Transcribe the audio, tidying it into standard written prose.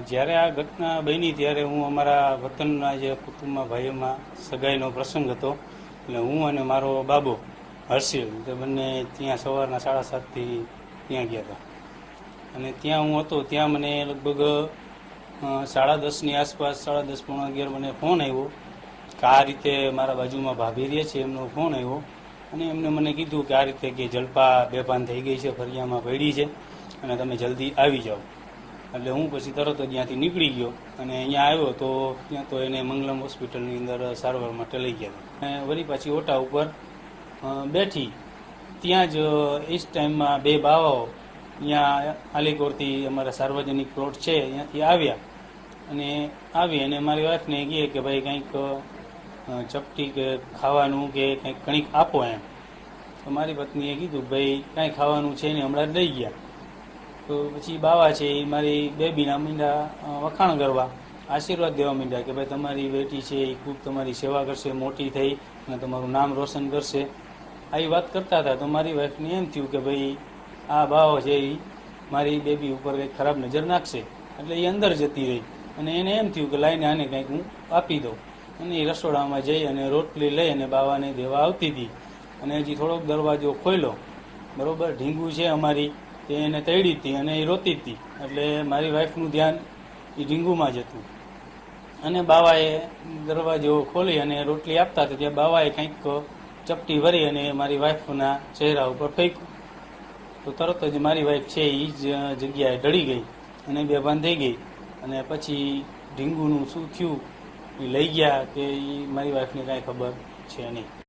જ્યારે આ ઘટના બની ત્યારે હું અમારા વતનના જે કુટુંબમાં ભાઈઓમાં સગાઈનો પ્રસંગ હતો. એટલે હું અને મારો બાબો હર્ષિલ તે બંને ત્યાં સવારના 7:30થી ત્યાં ગયા હતા. અને ત્યાં હું હતો ત્યાં મને લગભગ 10:30ની આસપાસ 10:30 પોણા 11 મને ફોન આવ્યો કે આ રીતે મારા બાજુમાં ભાભી રહે છે એમનો ફોન આવ્યો. અને એમને મને કીધું કે આ રીતે કે જલપા બેભાન થઈ ગઈ છે, ફરિયામાં પડી છે અને તમે જલ્દી આવી જાઓ. એટલે હું પછી તરત જ ત્યાંથી નીકળી ગયો અને અહીંયા આવ્યો તો ત્યાં તો એને મંગલમ હોસ્પિટલની અંદર સારવાર માટે લઈ ગયા. અને વળી પાછી ઓટા ઉપર બેઠી ત્યાં જ એ જ ટાઈમમાં બે બાવાઓ અહીંયા આલીકોરથી અમારા સાર્વજનિક પ્લોટ છે ત્યાંથી આવ્યા અને અને મારી વાઈફને કહે કે ભાઈ કંઈક ચપટી કે ખાવાનું કે કંઈક કણીક આપો એમ. તો મારી પત્નીએ કીધું ભાઈ કાંઈ ખાવાનું છે ને હમણાં જ લઈ ગયા. તો પછી બાવા છે એ મારી બેબીના મીંડા વખાણ કરવા, આશીર્વાદ દેવા માંડ્યા કે ભાઈ તમારી બેટી છે એ ખૂબ તમારી સેવા કરશે, મોટી થઈ અને તમારું નામ રોશન કરશે. આવી વાત કરતા હતા તો મારી વાઈફને એમ થયું કે ભાઈ આ બાવો છે એ મારી બેબી ઉપર કંઈક ખરાબ નજર નાખશે. એટલે એ અંદર જતી રહી અને એને એમ થયું કે લાઈને આને કંઈક હું આપી દઉં. અને એ રસોડામાં જઈ અને રોટલી લઈ અને બાવાને દેવા આવતી હતી. અને હજી થોડોક દરવાજો ખોલ્યો, બરાબર ઢીંગું છે અમારી તે એને તળી હતી અને એ રોતી હતી. એટલે મારી વાઈફનું ધ્યાન એ ઢીંગુમાં જ હતું. અને બાવાએ દરવાજો ખોલી અને રોટલી આપતા હતા ત્યાં બાવાએ કંઈક ચપટી ભરી અને મારી વાઈફના ચહેરા ઉપર ફેંક્યું. તો તરત જ મારી વાઈફ છે એ જ જગ્યાએ ઢળી ગઈ અને બેભાન થઈ ગઈ. અને પછી ઢીંગુનું શું થયું એ લઈ ગયા કે એ મારી વાઈફને કાંઈ ખબર છે નહીં.